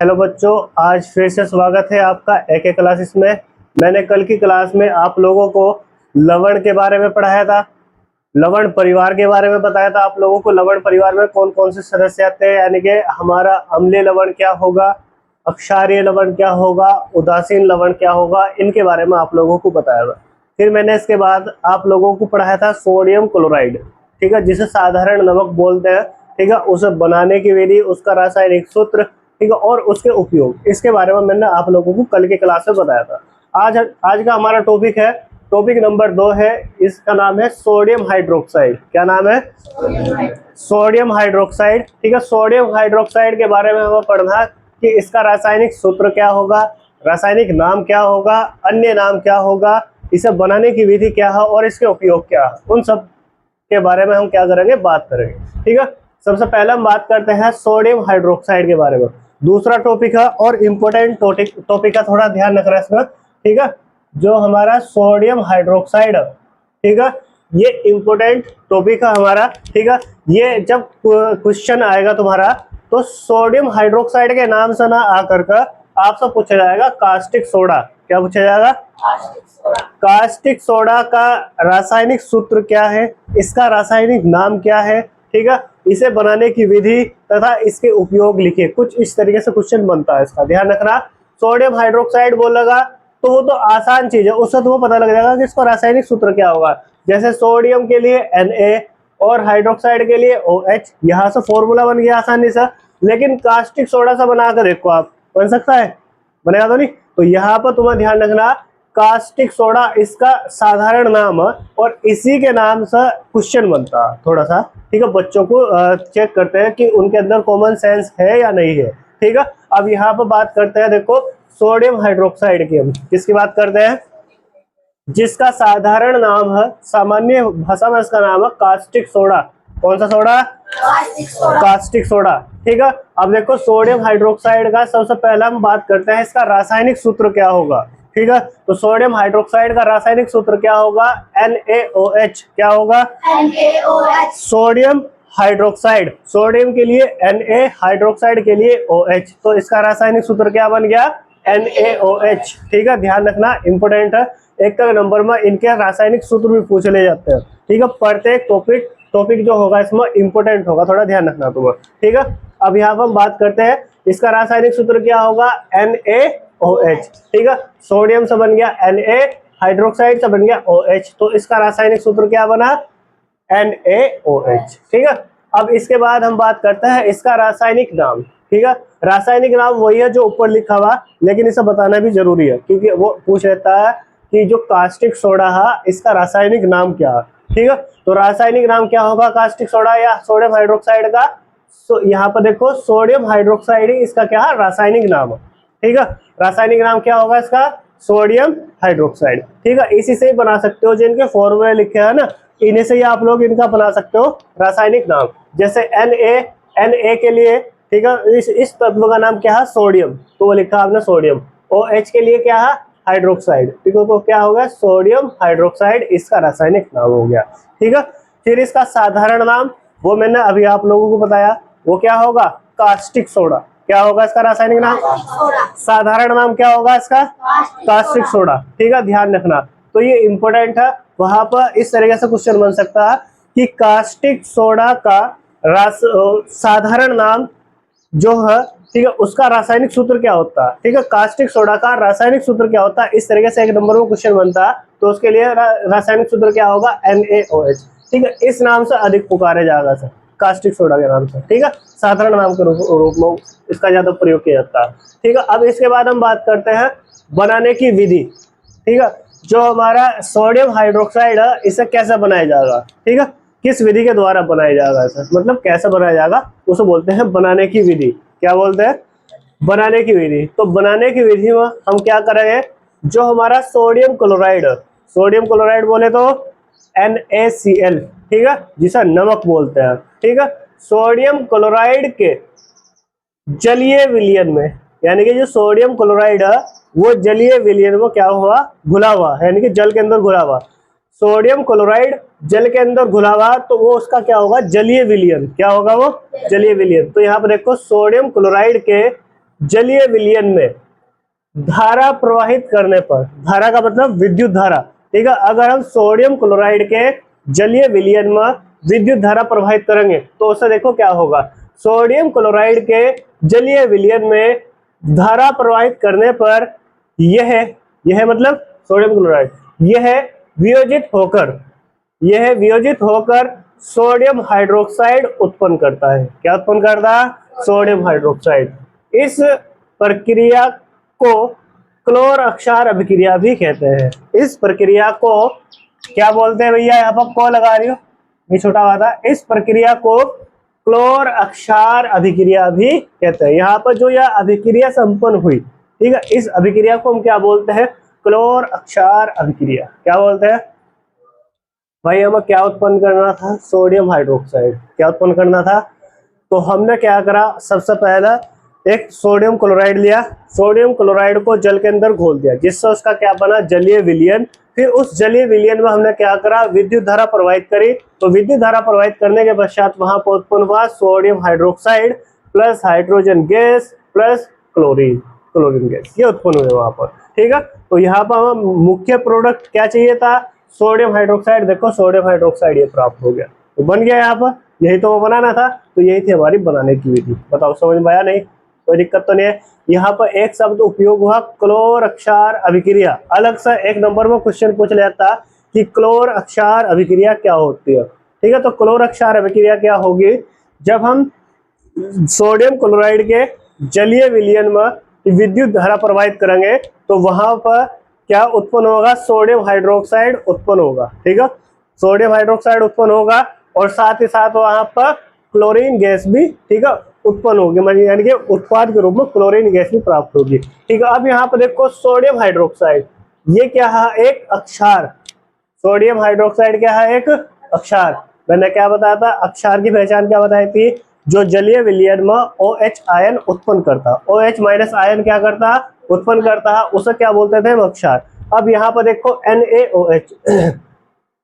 Hello बच्चों, आज फिर से स्वागत है आपका एक क्लासेस में। मैंने कल की क्लास में आप लोगों को लवण के बारे में पढ़ाया था, लवण परिवार के बारे में बताया था आप लोगों को। लवण परिवार में कौन कौन से सदस्य आते हैं, यानी कि हमारा अम्लीय लवण क्या होगा, अक्षारीय लवण क्या होगा, उदासीन लवण क्या होगा, इनके बारे में आप लोगों को बताया था। फिर मैंने इसके बाद आप लोगों को पढ़ाया था सोडियम क्लोराइड, ठीक है, जिसे साधारण नमक बोलते हैं, ठीक है। उसे बनाने की विधि, उसका रासायनिक सूत्र, ठीक है, और उसके उपयोग, इसके बारे में मैंने आप लोगों को कल के क्लास में बताया था। आज का हमारा टॉपिक है, टॉपिक नंबर 2 है, इसका नाम है सोडियम हाइड्रोक्साइड। क्या नाम है? सोडियम हाइड्रोक्साइड, ठीक है। सोडियम हाइड्रोक्साइड के बारे में हमें पढ़ना कि इसका रासायनिक सूत्र क्या होगा, रासायनिक नाम क्या होगा, अन्य नाम क्या होगा, इसे बनाने की विधि क्या है और इसके उपयोग क्या है, उन सब के बारे में हम क्या करेंगे, बात करेंगे, ठीक है। सबसे पहले हम बात करते हैं सोडियम हाइड्रोक्साइड के बारे में। दूसरा टॉपिक है और इम्पोर्टेंट टॉपिक का थोड़ा ध्यान रखना इसमें, ठीक है। जो हमारा सोडियम हाइड्रोक्साइड है, ठीक है, ये इम्पोर्टेंट टॉपिक है हमारा, ठीक है। ये जब क्वेश्चन आएगा तुम्हारा तो सोडियम हाइड्रोक्साइड के नाम से ना आकर के आपसे पूछा जाएगा कास्टिक सोडा। क्या पूछा जाएगा? कास्टिक सोडा का रासायनिक सूत्र क्या है, इसका रासायनिक नाम क्या है, ठीक है, इसे बनाने की विधि तथा इसके उपयोग लिखिए। कुछ इस तरीके से क्वेश्चन बनता है, इसका ध्यान रखना। सोडियम हाइड्रोक्साइड बोलेगा तो वो तो आसान चीज है, उससे तुम्हें पता लग जाएगा कि इसका रासायनिक सूत्र क्या होगा। जैसे सोडियम के लिए Na और हाइड्रोक्साइड के लिए OH, यहाँ से फॉर्मूला बन गया आसानी से। लेकिन कास्टिक सोडा से बनाकर देखो आप, बन सकता है? बनेगा तो नहीं। तो यहाँ पर तुम्हें ध्यान रखना, कास्टिक सोडा इसका साधारण नाम है और इसी के नाम से क्वेश्चन बनता है थोड़ा सा, ठीक है। बच्चों को चेक करते हैं कि उनके अंदर कॉमन सेंस है या नहीं है, ठीक है। अब यहाँ पर बात करते हैं, देखो सोडियम हाइड्रोक्साइड की, हम किसकी बात करते हैं? जिसका साधारण नाम है, सामान्य भाषा में इसका नाम है कास्टिक सोडा। कौन सा सोडा? कास्टिक सोडा, ठीक है। अब देखो सोडियम हाइड्रोक्साइड का सबसे पहले हम बात करते हैं इसका रासायनिक सूत्र क्या होगा, ठीक है। तो सोडियम हाइड्रोक्साइड का रासायनिक सूत्र क्या होगा? NaOH। क्या होगा? NaOH। सोडियम हाइड्रोक्साइड, सोडियम के लिए Na, हाइड्रोक्साइड के लिए OH, तो इसका रासायनिक सूत्र क्या बन गया? NaOH, ठीक है। ध्यान रखना, इंपोर्टेंट है, एक का नंबर में इनके रासायनिक सूत्र भी पूछ ले जाते हैं, ठीक है। प्रत्येक टॉपिक जो होगा इसमें इंपोर्टेंट होगा, थोड़ा ध्यान रखना तुम्हें, ठीक है। अब यहाँ पर हम बात करते हैं इसका रासायनिक सूत्र क्या होगा? NaOH, ठीक है। सोडियम से बन गया Na, हाइड्रोक्साइड से बन गया OH, तो इसका रासायनिक सूत्र क्या बना? NaOH, ठीक है। अब इसके बाद हम बात करते हैं इसका रासायनिक नाम, ठीक है। रासायनिक नाम वही है जो ऊपर लिखा हुआ, लेकिन इसे बताना भी जरूरी है क्योंकि वो पूछ लेता है कि जो कास्टिक सोडा है इसका रासायनिक नाम क्या है, ठीक है। तो रासायनिक नाम क्या होगा कास्टिक सोडा या सोडियम हाइड्रोक्साइड का? यहाँ पर देखो सोडियम हाइड्रोक्साइड इसका क्या है? रासायनिक नाम है, ठीक है। रासायनिक नाम क्या होगा इसका? सोडियम हाइड्रोक्साइड, ठीक है। इसी से ही बना सकते हो, जिनके फॉर्मूले लिखे हैं ना, इन्हीं से ही आप लोग इनका बना सकते हो रासायनिक नाम। जैसे Na के लिए, ठीक है, इस तत्व का नाम क्या है? सोडियम, तो वो लिखा आपने सोडियम। OH के लिए क्या है? हाइड्रोक्साइड, ठीक है, तो क्या होगा? सोडियम हाइड्रोक्साइड, इसका रासायनिक नाम हो गया, ठीक है। फिर इसका साधारण नाम वो मैंने अभी आप लोगों को बताया, वो क्या होगा? Caustic soda. क्या होगा इसका रासायनिक नाम? साधारण नाम क्या होगा इसका? कास्टिक सोडा, ठीक है, ध्यान रखना। तो ये इंपॉर्टेंट है, वहां पर इस तरीके से क्वेश्चन बन सकता है कि कास्टिक सोडा का साधारण नाम जो है, ठीक है, उसका रासायनिक सूत्र क्या होता है, ठीक है। कास्टिक सोडा का रासायनिक सूत्र क्या होता है, इस तरीके से एक नंबर में क्वेश्चन बनता है, तो उसके लिए रासायनिक सूत्र क्या होगा? NaOH, ठीक है। इस नाम से अधिक पुकारे जाएगा सर, कास्टिक सोडा के नाम से, ठीक है। साधारण नाम के रूप में इसका ज्यादा प्रयोग किया जाता है, ठीक है। अब इसके बाद हम बात करते हैं बनाने की विधि, ठीक है। जो हमारा सोडियम हाइड्रोक्साइड है इसे कैसे बनाया जाएगा, ठीक है, किस विधि के द्वारा बनाया जाएगा इसे, मतलब कैसे बनाया जाएगा, उसे बोलते हैं बनाने की विधि। क्या बोलते हैं? बनाने की विधि। तो बनाने की विधि में हम क्या करेंगे, जो हमारा सोडियम क्लोराइड है, सोडियम क्लोराइड बोले तो NaCl, ठीक है, जिसे नमक बोलते हैं, ठीक है। सोडियम क्लोराइड के जलीय विलयन में, यानी कि जो सोडियम क्लोराइड है वो जलीय विलयन में क्या हुआ? घुला हुआ, यानी कि जल के अंदर घुला हुआ। सोडियम क्लोराइड जल के अंदर घुला हुआ तो वो उसका क्या होगा? जलीय विलयन। क्या होगा वो? जलीय विलयन। तो यहाँ पर देखो सोडियम क्लोराइड के जलीय विलयन में धारा प्रवाहित करने पर, धारा का मतलब विद्युत धारा, ठीक है, अगर हम सोडियम क्लोराइड के जलीय विलयन में विद्युत धारा प्रवाहित करेंगे तो उससे देखो क्या होगा। सोडियम क्लोराइड के जलीय विलयन में धारा प्रवाहित करने पर यह मतलब सोडियम क्लोराइड यह वियोजित होकर सोडियम हाइड्रोक्साइड उत्पन्न करता है। क्या उत्पन्न करता है? Sodium hydroxide. इस प्रक्रिया को क्लोर अक्षार अभिक्रिया भी कहते हैं। इस प्रक्रिया को क्या बोलते हैं भैया? यहाँ पर को लगा रही हो, ये छोटा हुआ था। इस प्रक्रिया को क्लोर अक्षार अभिक्रिया भी कहते हैं। यहाँ पर जो यह अभिक्रिया संपन्न हुई, ठीक है, इस अभिक्रिया को हम क्या बोलते हैं? क्लोर अक्षार अभिक्रिया। क्या बोलते हैं भाई? हमें क्या उत्पन्न करना था? Sodium hydroxide. क्या उत्पन्न करना था? तो हमने क्या करा, सबसे पहला एक सोडियम क्लोराइड लिया, सोडियम क्लोराइड को जल के अंदर घोल दिया, जिससे उसका क्या बना? जलीय विलयन। फिर उस जलीय विलयन में हमने क्या करा? विद्युत धारा प्रवाहित करी। तो विद्युत धारा प्रवाहित करने के पश्चात वहां पर उत्पन्न हुआ sodium hydroxide plus hydrogen gas plus chlorine gas, ये उत्पन्न हुए वहां पर, ठीक है। तो यहाँ पर हमें मुख्य प्रोडक्ट क्या चाहिए था? Sodium hydroxide. देखो सोडियम हाइड्रोक्साइड ये प्राप्त हो गया, तो बन गया यहाँ पर। यही तो वो बनाना था, तो यही थी हमारी बनाने की विधि। बताओ समझ में आया? नहीं, कोई दिक्कत तो नहीं है। यहाँ पर एक शब्द उपयोग हुआ, क्लोर अक्षार अभिक्रिया। अलग से एक नंबर में क्वेश्चन पूछ लेता कि क्लोर अक्षार अभिक्रिया क्या होती है, ठीक है। तो क्लोर अक्षार अभिक्रिया क्या होगी? जब हम सोडियम क्लोराइड के जलीय विलयन में विद्युत धारा प्रवाहित करेंगे तो वहां पर क्या उत्पन्न होगा? सोडियम हाइड्रोक्साइड उत्पन्न होगा, ठीक है। सोडियम हाइड्रोक्साइड उत्पन्न होगा और साथ ही साथ वहां पर क्लोरीन गैस भी, ठीक है, उत्पन्न होगी, यानी कि उत्पाद के रूप में क्लोरीन गैस भी प्राप्त होगी, ठीक है। अब यहाँ पर देखो सोडियम हाइड्रोक्साइड, ये क्या है? एक अक्षार। सोडियम हाइड्रोक्साइड क्या है? एक अक्षार। मैंने क्या बताया था? अक्षार की पहचान क्या बताई थी? जो जलीय विलयन में OH आयन उत्पन्न करता, OH माइनस आयन क्या करता? उत्पन्न करता, उसे क्या बोलते थे? अक्षार। अब यहाँ पर देखो NaOH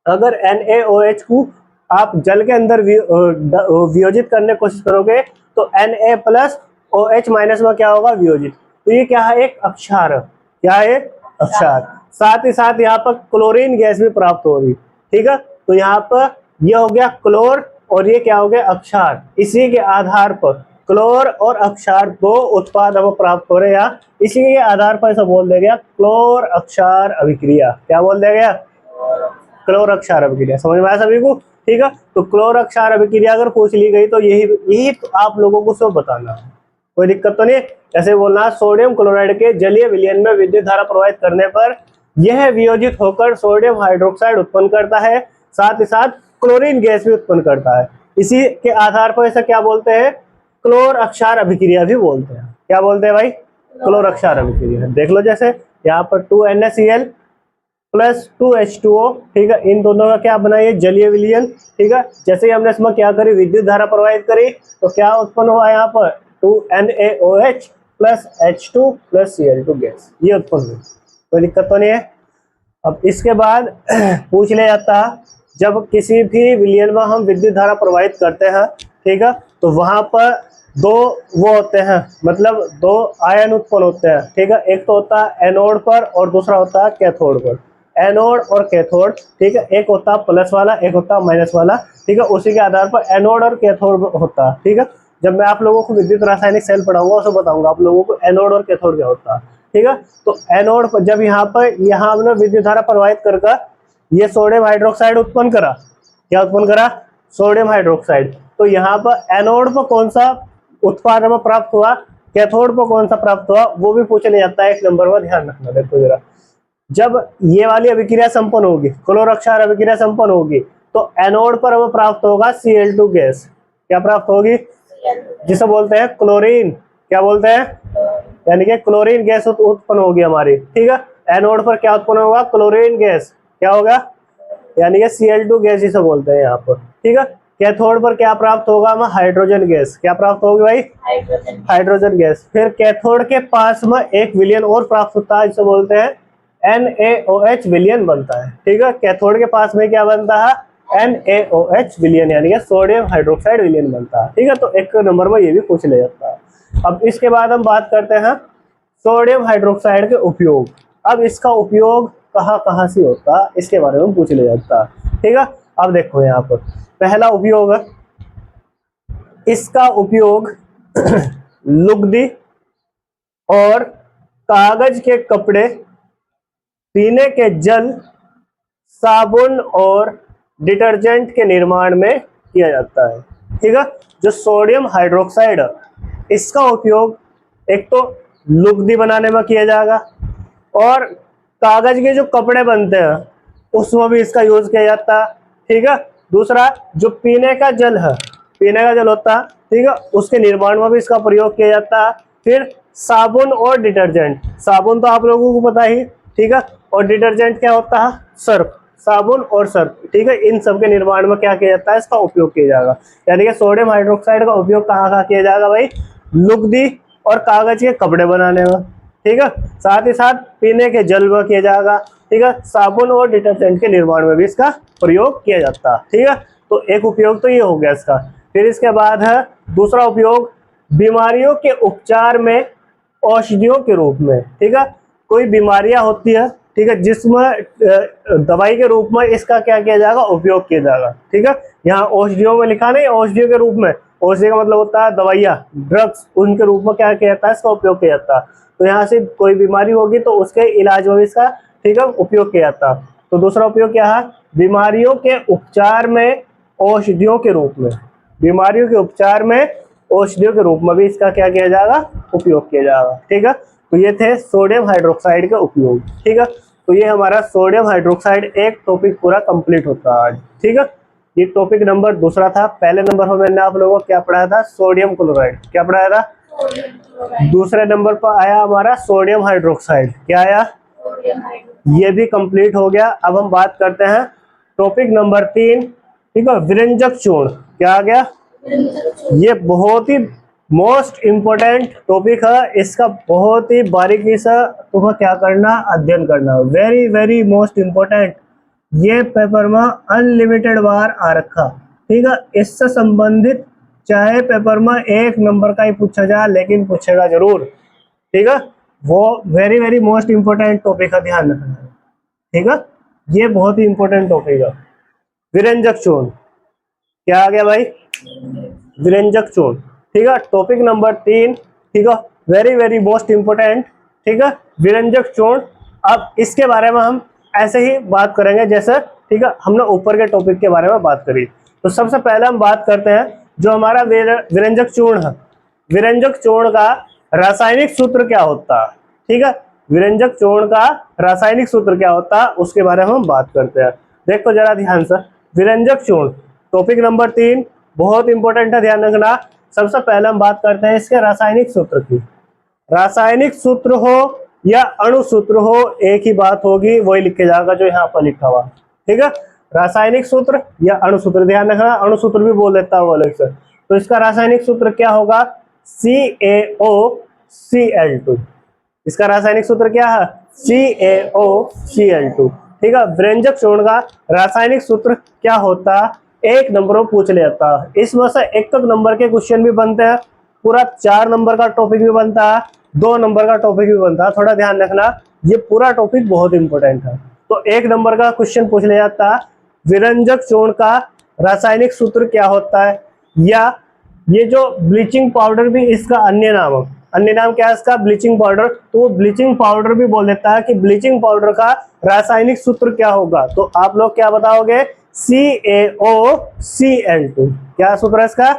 अगर NaOH को आप जल के अंदर वियोजित करने की कोशिश करोगे तो Na प्लस OH माइनस में क्या होगा? वियोजित। तो ये क्या है? एक अक्षार। क्या है? अक्षार। साथ ही साथ यहाँ पर क्लोरीन गैस भी प्राप्त होगी, ठीक है। तो यहाँ पर यह हो गया क्लोर और ये क्या हो गया? अक्षार। इसी के आधार पर क्लोर और अक्षार दो उत्पाद हमें प्राप्त हो रहे हैं। इसी के आधार पर ऐसा बोल दिया गया क्लोर अक्षार अभिक्रिया। क्या बोल दिया गया? क्लोर अक्षार अभिक्रिया। समझ में आया सभी को? ठीक है। तो क्लोर अक्षार अभिक्रिया अगर पूछ ली गई तो यही तो आप लोगों को सब बताना है, कोई दिक्कत तो नहीं। ऐसे बोलना, सोडियम क्लोराइड के जलीय विलयन में विद्युत धारा प्रवाहित करने पर यह वियोजित होकर सोडियम हाइड्रोक्साइड उत्पन्न करता है, साथ ही साथ क्लोरीन गैस भी उत्पन्न करता है। इसी के आधार पर इसे क्या बोलते हैं? क्लोर अक्षार अभिक्रिया भी बोलते हैं। क्या बोलते हैं भाई? क्लोर अक्षार अभिक्रिया। देख लो, जैसे यहाँ पर 2NaCl प्लस 2H2O, ठीक है, इन दोनों का क्या बनाइए? जलीय विलयन, ठीक है। जैसे ही हमने इसमें क्या करी? विद्युत धारा प्रवाहित करी तो क्या उत्पन्न हुआ? यहाँ पर 2NaOH plus H2 plus Cl2 gas, ये उत्पन्न हुई। कोई दिक्कत तो नहीं है। अब इसके बाद पूछ लिया जाता है, जब किसी भी विलयन में हम विद्युत धारा प्रवाहित करते हैं, ठीक है, तो वहां पर दो वो होते हैं, मतलब दो आयन उत्पन्न होते हैं, ठीक है। एक तो होता है एनोड पर और दूसरा होता है कैथोड पर। एनोड और कैथोड, ठीक है, एक होता है प्लस वाला, एक होता है माइनस वाला, ठीक है। उसी के आधार पर एनोड और कैथोड होता है, ठीक है। जब मैं आप लोगों को विद्युत रासायनिक सेल पढ़ाऊंगा उसे बताऊंगा आप लोगों को एनोड और कैथोड क्या होता है, ठीक है। तो एनोड पर जब यहाँ हमने विद्युत धारा प्रवाहित कर ये सोडियम हाइड्रोक्साइड उत्पन्न करा। क्या उत्पन्न करा? Sodium hydroxide. तो यहाँ पर एनोड पर कौन सा उत्पाद हमें प्राप्त हुआ? कैथोड पर कौन सा प्राप्त हुआ? वो भी पूछने जाता है, एक नंबर में ध्यान रखना। देखो जरा, जब ये वाली अभिक्रिया संपन्न होगी, क्लोर अक्षार अभिक्रिया संपन्न होगी, तो एनोड पर हमें प्राप्त होगा Cl2 गैस। क्या प्राप्त होगी? जिसे बोलते हैं क्लोरीन। क्या बोलते हैं? यानी कि क्लोरीन गैस उत्पन्न होगी हमारी, ठीक है। एनोड पर क्या उत्पन्न होगा? Chlorine gas. क्या होगा? यानी कि Cl2 गैस जिसे बोलते हैं यहाँ पर, ठीक है। कैथोड पर क्या प्राप्त होगा? हमें हाइड्रोजन गैस। क्या प्राप्त होगी भाई? Hydrogen gas. फिर कैथोड के पास में एक विलयन और प्राप्त होता है, जिसे बोलते हैं NaOH विलयन बनता है, ठीक है। कैथोड के पास में क्या बनता है? NaOH विलयन, यानी कि सोडियम हाइड्रोक्साइड विलयन बनता है, ठीक है। तो एक नंबर में ये भी पूछ लिया जाता है। अब इसके बाद हम बात करते हैं सोडियम हाइड्रोक्साइड के उपयोग। अब इसका उपयोग कहाँ कहाँ से होता है इसके बारे में पूछ लिया जाता है, ठीक है। अब देखो यहाँ पर पहला उपयोग है, इसका उपयोग लुगदी और कागज के कपड़े, पीने के जल, साबुन और डिटर्जेंट के निर्माण में किया जाता है, ठीक है। जो सोडियम हाइड्रोक्साइड है इसका उपयोग एक तो लुगदी बनाने में किया जाएगा और कागज के जो कपड़े बनते हैं उसमें भी इसका यूज किया जाता है, ठीक है। दूसरा जो पीने का जल है, पीने का जल होता है, ठीक है, उसके निर्माण में भी इसका प्रयोग किया जाता है। फिर साबुन और डिटर्जेंट, साबुन तो आप लोगों को पता ही, ठीक है, और डिटर्जेंट क्या होता है, सर्फ, साबुन और सर्फ, ठीक है। इन सब के निर्माण में क्या किया जाता है, इसका उपयोग किया जाएगा। यानी कि सोडियम हाइड्रोक्साइड का उपयोग कहाँ कहाँ किया जाएगा भाई, लुगदी और कागज के कपड़े बनाने में, ठीक है, साथ ही साथ पीने के जल में किया जाएगा, ठीक है, साबुन और डिटर्जेंट के निर्माण में भी इसका प्रयोग किया जाता है, ठीक है। तो एक उपयोग तो ये हो गया इसका। फिर इसके बाद है दूसरा उपयोग, बीमारियों के उपचार में औषधियों के रूप में, ठीक है। कोई बीमारियां होती है, ठीक है, जिसमें दवाई के रूप में इसका क्या किया जाएगा, उपयोग किया जाएगा, ठीक है। यहाँ औषधियों में लिखा नहीं, औषधियों के रूप में, औषधि का मतलब होता है दवाइयाँ, ड्रग्स, उनके रूप में क्या किया जाता है, इसका उपयोग किया जाता है। तो यहाँ से कोई बीमारी होगी तो उसके इलाज में भी इसका, ठीक है, उपयोग किया जाता है। तो दूसरा उपयोग क्या है, बीमारियों के उपचार में औषधियों के रूप में, बीमारियों के उपचार में औषधियों के रूप में भी इसका क्या किया जाएगा, उपयोग किया जाएगा, ठीक है। तो ये थे सोडियम हाइड्रोक्साइड के उपयोग, ठीक है। तो ये हमारा सोडियम हाइड्रोक्साइड एक टॉपिक पूरा कंप्लीट होता है आज, ठीक है। ये टॉपिक नंबर दूसरा था। पहले नंबर पर मैंने आप लोगों को क्या पढ़ाया था, सोडियम क्लोराइड, क्या पढ़ाया था। दूसरे नंबर पर आया हमारा सोडियम हाइड्रोक्साइड, क्या आया, ये भी कंप्लीट हो गया। अब हम बात करते हैं टॉपिक नंबर 3, ठीक है, विरंजक चूर्ण, क्या आ गया, ये बहुत ही मोस्ट इम्पोर्टेंट टॉपिक है, इसका बहुत ही बारीकी से तुम्हें क्या करना, अध्ययन करना, वेरी वेरी मोस्ट इम्पोर्टेंट। ये पेपर में अनलिमिटेड बार आ रखा, ठीक है। इससे संबंधित चाहे पेपर में 1 नंबर का ही पूछा जाए लेकिन पूछेगा जरूर, ठीक है। वो very very most important topic का ध्यान रखना, ठीक है। ये बहुत ही इम्पोर्टेंट टॉपिक है। विरंजक चूर्ण, क्या आ गया भाई, विरंजक चूर्ण, ठीक है। टॉपिक नंबर 3, ठीक है, वेरी वेरी मोस्ट इम्पोर्टेंट, ठीक है, विरंजक चूर्ण। अब इसके बारे में हम ऐसे ही बात करेंगे जैसे, ठीक है, हमने ऊपर के टॉपिक के बारे में बात करी। तो सबसे पहले हम बात करते हैं जो हमारा विरंजक चूर्ण है, विरंजक चूर्ण का रासायनिक सूत्र क्या होता है, ठीक है। विरंजक चूर्ण का रासायनिक सूत्र क्या होता है उसके बारे में हम बात करते हैं। देखो जरा ध्यान से, विरंजक चूर्ण टॉपिक नंबर 3 बहुत इंपॉर्टेंट है, ध्यान रखना। सबसे पहले हम बात करते हैं इसके रासायनिक सूत्र की। रासायनिक सूत्र हो या अणु सूत्र हो एक ही बात होगी, वही लिखे जाएगा जो यहाँ पर लिखा हुआ, ठीक है। रासायनिक सूत्र या अणु सूत्र, ध्यान रखना, अणु सूत्र भी बोल देता हूँ अलग से। तो इसका रासायनिक सूत्र क्या होगा, CaOCl2। इसका रासायनिक सूत्र क्या है, CaOCl2, ठीक है। विरंजक चूर्ण का रासायनिक सूत्र क्या होता है, 1 नंबर में पूछ लिया जाता है। इसमें से 1 नंबर के क्वेश्चन भी बनते हैं, पूरा 4 नंबर का टॉपिक भी बनता है, 2 नंबर का टॉपिक भी बनता है। थोड़ा ध्यान रखना, ये पूरा टॉपिक बहुत इंपॉर्टेंट है। तो 1 नंबर का क्वेश्चन पूछ लिया जाता है, विरंजक चूर्ण का रासायनिक सूत्र क्या होता है, या ये जो ब्लीचिंग पाउडर भी इसका अन्य नाम है, अन्य नाम क्या है इसका, ब्लीचिंग पाउडर। तो ब्लीचिंग पाउडर भी बोल देता है कि ब्लीचिंग पाउडर का रासायनिक सूत्र क्या होगा। तो आप लोग क्या बताओगे, CaOCl2, क्या सूत्र है इसका,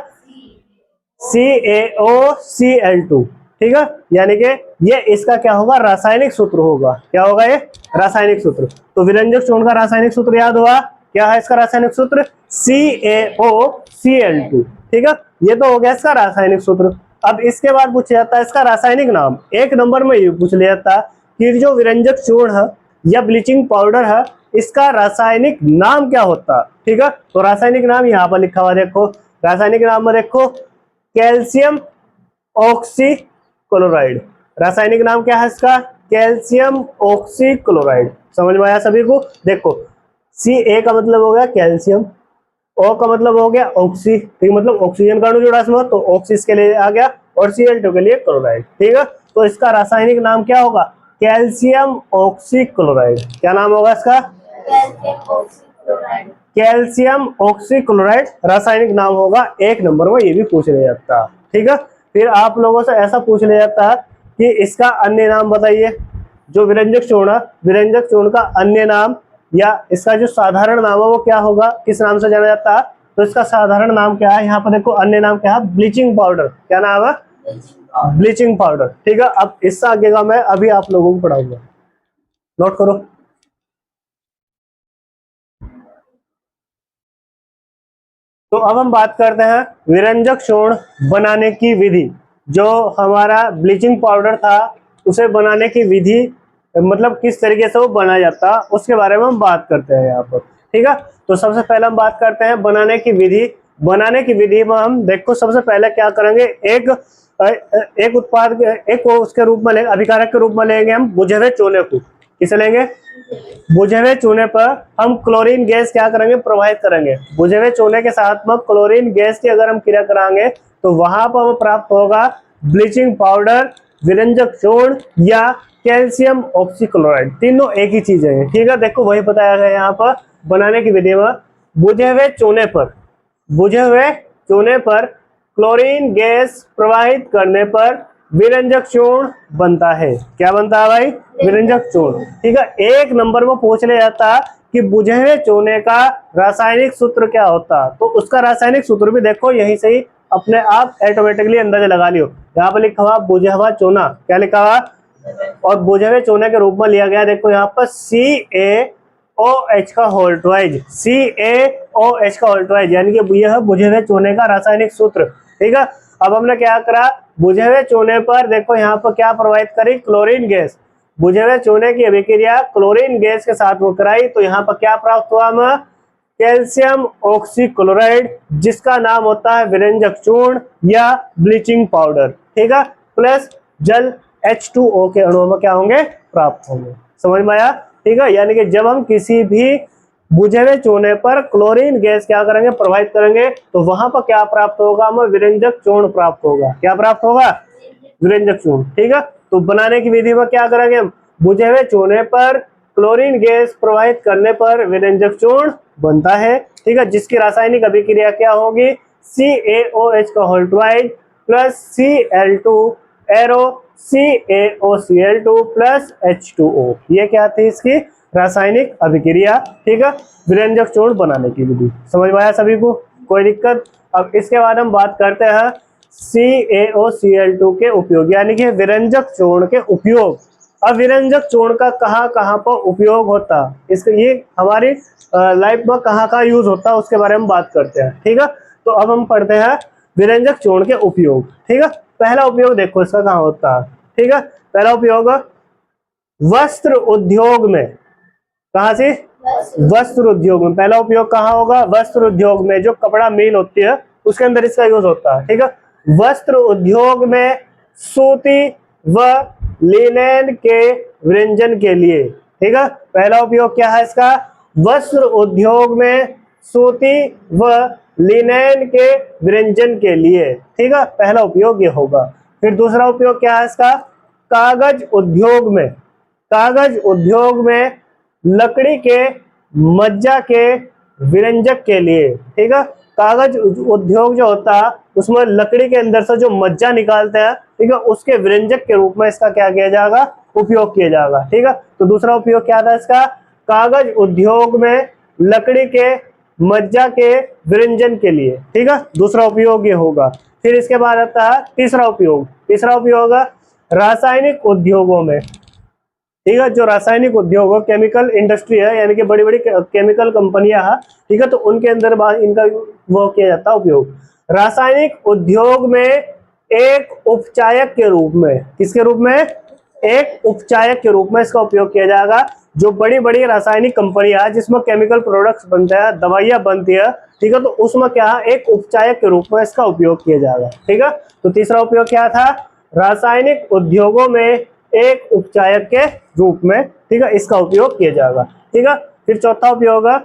CaOCl2, ठीक है। यानी कि ये इसका क्या होगा, रासायनिक सूत्र होगा, क्या होगा ये, रासायनिक सूत्र। तो विरंजक चूर्ण का रासायनिक सूत्र याद हुआ, क्या है इसका रासायनिक सूत्र, CaOCl2, ठीक है। ये तो हो गया इसका रासायनिक सूत्र। अब इसके बाद पूछा जाता है इसका रासायनिक नाम। 1 नंबर में ये पूछ लिया जाता है कि जो विरंजक चूर्ण है या ब्लीचिंग पाउडर है इसका रासायनिक नाम क्या होता है, ठीक है। तो रासायनिक नाम यहाँ पर लिखा हुआ देखो, रासायनिक नाम में देखो कैल्शियम ऑक्सीक्लोराइड। रासायनिक नाम क्या है इसका, कैल्शियम ऑक्सीक्लोराइड। समझ में आया सभी को। देखो Ca का मतलब हो गया कैल्शियम, O का मतलब हो गया ऑक्सी, ठीक, मतलब ऑक्सीजन का अणु जुड़ा इसमें, तो ऑक्सी इसके लिए आ गया और Cl2 के लिए क्लोराइड। ठीक है, तो इसका रासायनिक नाम क्या होगा? Calcium oxychloride. क्या नाम होगा इसका? कैल्शियम ऑक्सीक्लोराइड रासायनिक नाम होगा। एक नंबर में ये भी पूछ लिया जाता है। ठीक है, फिर आप लोगों से ऐसा पूछ लिया जाता है कि इसका अन्य नाम बताइए। जो विरंजक चूर्ण है, विरंजक चूर्ण का अन्य नाम या इसका जो साधारण नाम है वो क्या होगा, किस नाम से जाना जाता है? तो इसका साधारण नाम क्या है? यहाँ पर देखो अन्य नाम क्या है? Bleaching powder. क्या नाम है? Bleaching powder. ठीक है, अब इससे आगे का मैं अभी आप लोगों को पढ़ाऊंगा, नोट करो। तो अब हम बात करते हैं विरंजक चूर्ण बनाने की विधि। जो हमारा ब्लीचिंग पाउडर था उसे बनाने की विधि, मतलब किस तरीके से वो बनाया जाता, उसके बारे में हम बात करते हैं यहाँ पर। ठीक है, तो सबसे पहले हम बात करते हैं बनाने की विधि। बनाने की विधि में हम देखो सबसे पहले क्या करेंगे, एक उत्पाद, एक उसके रूप में लेंगे, अभिकारक के रूप में लेंगे हम बुझे हुए चूने को। किसे लेंगे? बुझे हुए चूने पर हम क्लोरीन गैस क्या करेंगे? प्रवाहित करेंगे। बुझे हुए चूने के साथ में क्लोरीन गैस की अगर हम क्रिया कराएंगे तो वहां पर हमें प्राप्त होगा ब्लीचिंग पाउडर, विरंजक चूर्ण या कैल्शियम ऑक्सीक्लोराइड। तीनों एक ही चीज है। ठीक है, देखो वही बताया गया यहाँ पर बनाने की विधि में। बुझे हुए चूने पर, बुझे हुए चूने पर क्लोरीन गैस प्रवाहित करने पर विरंजक चूर्ण बनता है। क्या बनता है भाई? विरंजक चूर्ण। ठीक है, एक नंबर में पूछ लिया जाता कि बुझे हुए चूने का रासायनिक सूत्र क्या होता, तो उसका रासायनिक सूत्र भी देखो यहीं से ही अपने आप ऑटोमेटिकली अंदाजा लगा लियो। यहाँ पर लिखा हुआ बुझा हुआ चूना। क्या लिखा हुआ? और बुझे हुए चूने के रूप में लिया गया, देखो यहाँ पर CaOH का होल ट्वाइज, CaOH का होल ट्वाइज, यानी कि यह बुझे हुए चूने का रासायनिक सूत्र। ठीक है, अब हमने क्या करा, बुझे हुए चूने पर देखो यहाँ पर क्या प्रवाहित करी? Chlorine gas. बुझे हुए चूने की अभिक्रिया क्लोरीन गैस के साथ वो कराई, तो यहाँ पर क्या प्राप्त हुआ हमें? कैल्शियम ऑक्सीक्लोराइड, जिसका नाम होता है विरंजक चूर्ण या ब्लीचिंग पाउडर। ठीक है, प्लस जल H2O के अणुओं में क्या होंगे? प्राप्त होंगे। समझ में आया? ठीक है, यानी कि जब हम किसी भी बुझे हुए चूने पर क्लोरीन गैस क्या करेंगे? प्रवाहित करेंगे, तो वहां पर क्या प्राप्त होगा? हमें विरंजक चूर्ण प्राप्त होगा। क्या प्राप्त होगा? विरंजक चूर्ण। ठीक है, तो बनाने की विधि में क्या करेंगे? बुझे हुए चूने पर क्लोरीन गैस प्रवाहित करने पर विरंजक चूर्ण बनता है। ठीक है, जिसकी रासायनिक अभिक्रिया क्या होगी? CaOH का whole twice plus Cl2 arrow CaOCl2 plus H2O। ये क्या थी इसकी रासायनिक अभिक्रिया। ठीक है, विरंजक चूर्ण बनाने की विधि। समझ में आया सभी को? कोई दिक्कत? अब इसके बाद हम बात करते हैं CaOCl2 के उपयोग, यानी कि विरंजक चूर्ण के उपयोग। अब विरंजक चूर्ण का कहाँ कहाँ पर उपयोग होता, इसके ये हमारी लाइफ में कहाँ कहाँ यूज होता है उसके बारे में बात करते हैं। ठीक है, तो अब हम पढ़ते हैं विरंजक चूर्ण के उपयोग। ठीक है, पहला उपयोग देखो इसका कहाँ होता है। ठीक है, पहला उपयोग वस्त्र उद्योग में। कहाँ से? वस्त्र उद्योग में। पहला उपयोग कहाँ होगा? वस्त्र उद्योग में। जो कपड़ा मिल होती है उसके अंदर इसका यूज होता है। ठीक है, वस्त्र उद्योग में सूती व लिनेन के व्यंजन के लिए। ठीक है, पहला उपयोग क्या है इसका? वस्त्र उद्योग में सूती व लिनेन के व्यंजन के लिए। ठीक है, पहला उपयोग ये होगा। फिर दूसरा उपयोग क्या है इसका? कागज उद्योग में। कागज उद्योग में लकड़ी के मज्जा के विरंजक के लिए। ठीक है, कागज उद्योग जो होता है उसमें लकड़ी के अंदर से जो मज्जा निकालते हैं, ठीक है, उसके विरंजक के रूप में इसका क्या किया जाएगा? उपयोग किया जाएगा। ठीक है, तो दूसरा उपयोग क्या था इसका? कागज उद्योग में लकड़ी के मज्जा के विरंजन के लिए। ठीक है, दूसरा उपयोग ये होगा। फिर इसके बाद आता है तीसरा उपयोग। तीसरा उपयोग रासायनिक उद्योगों में। ठीक है, जो रासायनिक उद्योग हो, केमिकल इंडस्ट्री है, यानी कि बड़ी बड़ी केमिकल कंपनियां हैं। ठीक है, तो उनके अंदर इनका वो किया जाता है उपयोग। रासायनिक उद्योग में एक उपचायक के रूप में। किसके रूप में? एक उपचायक के रूप में इसका उपयोग किया जाएगा। जो बड़ी बड़ी रासायनिक कंपनियां है जिसमें केमिकल प्रोडक्ट्स बनते हैं, दवाइयां बनती है, ठीक है, तो उसमें क्या है? एक उपचायक के रूप में इसका उपयोग किया जाएगा। ठीक है, तो तीसरा उपयोग क्या था? रासायनिक उद्योगों में एक उपचायक के रूप में। ठीक है, इसका उपयोग किया जाएगा। ठीक है, फिर चौथा उपयोग है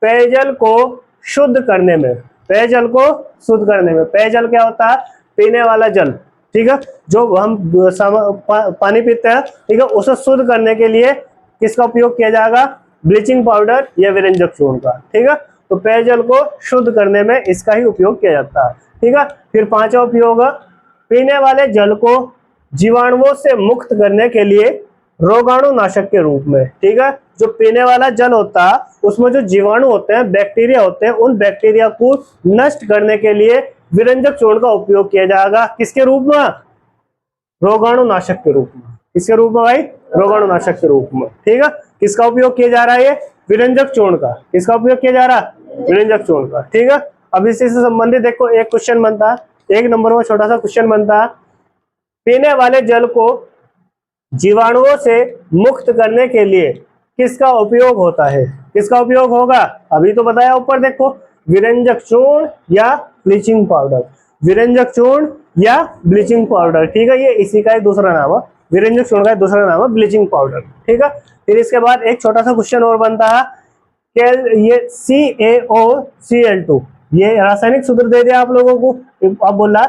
पेयजल को शुद्ध करने में। पेयजल को शुद्ध करने में। पेयजल क्या होता है? पीने वाला जल। ठीक है। जो हम पानी पीते हैं, ठीक है, उसे शुद्ध करने के लिए किसका उपयोग किया जाएगा? ब्लीचिंग पाउडर या विरंजक चूर्ण का, ठीक है। तो पेयजल को शुद्ध करने में इसका ही उपयोग किया जाता है, ठीक है। फिर पांचवा उपयोग, पीने वाले जल को जीवाणुओं से मुक्त करने के लिए रोगाणुनाशक के रूप में, ठीक है। जो पीने वाला जल होता है उसमें जो जीवाणु होते हैं, बैक्टीरिया होते हैं, उन बैक्टीरिया को नष्ट करने के लिए विरंजक चूर्ण का उपयोग किया जाएगा। किसके रूप में? रोगाणुनाशक के रूप में। किसके रूप में भाई? रोगाणुनाशक के रूप में, ठीक है। किसका उपयोग किया जा रहा है? ये विरंजक चूर्ण का। किसका उपयोग किया जा रहा है? विरंजक चूर्ण का, ठीक है। अब इसी से संबंधित देखो एक क्वेश्चन बनता है, 1 नंबर में छोटा सा क्वेश्चन बनता है, पीने वाले जल को जीवाणुओं से मुक्त करने के लिए किसका उपयोग होता है? किसका उपयोग होगा? अभी तो बताया ऊपर, देखो, विरंजक चूर्ण या ब्लीचिंग पाउडर। विरंजक चूर्ण या ब्लीचिंग पाउडर, ठीक है। ये इसी का एक दूसरा नाम है, विरंजक चूर्ण का दूसरा नाम है ब्लीचिंग पाउडर, ठीक है। फिर इसके बाद एक छोटा सा क्वेश्चन और बनता है कि ये CaOCl2, ये रासायनिक सूत्र दे दिया आप लोगों को। अब बोला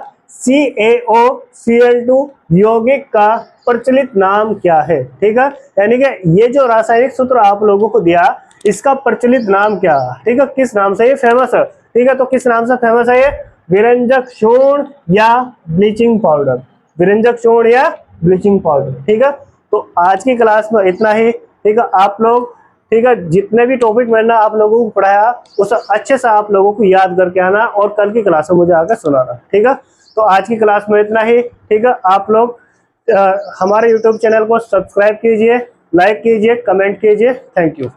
CaOCl2 यौगिक का प्रचलित नाम क्या है, ठीक है। यानी कि ये जो रासायनिक सूत्र आप लोगों को दिया, इसका प्रचलित नाम क्या है, ठीक है, किस नाम से ये फेमस है, ठीक है। तो किस नाम से फेमस है ये? विरंजक चूर्ण या ब्लीचिंग पाउडर। विरंजक चूर्ण या ब्लीचिंग पाउडर, ठीक है। तो आज की क्लास में इतना ही, ठीक है। आप लोग, ठीक है, जितने भी टॉपिक मैंने आप लोगों को पढ़ाया उसे अच्छे से आप लोगों को याद करके आना और कल की क्लास में मुझे आकर सुनाना, ठीक है। तो आज की क्लास में इतना ही, ठीक है। आप लोग हमारे YouTube चैनल को सब्सक्राइब कीजिए, लाइक कीजिए, कमेंट कीजिए। Thank you.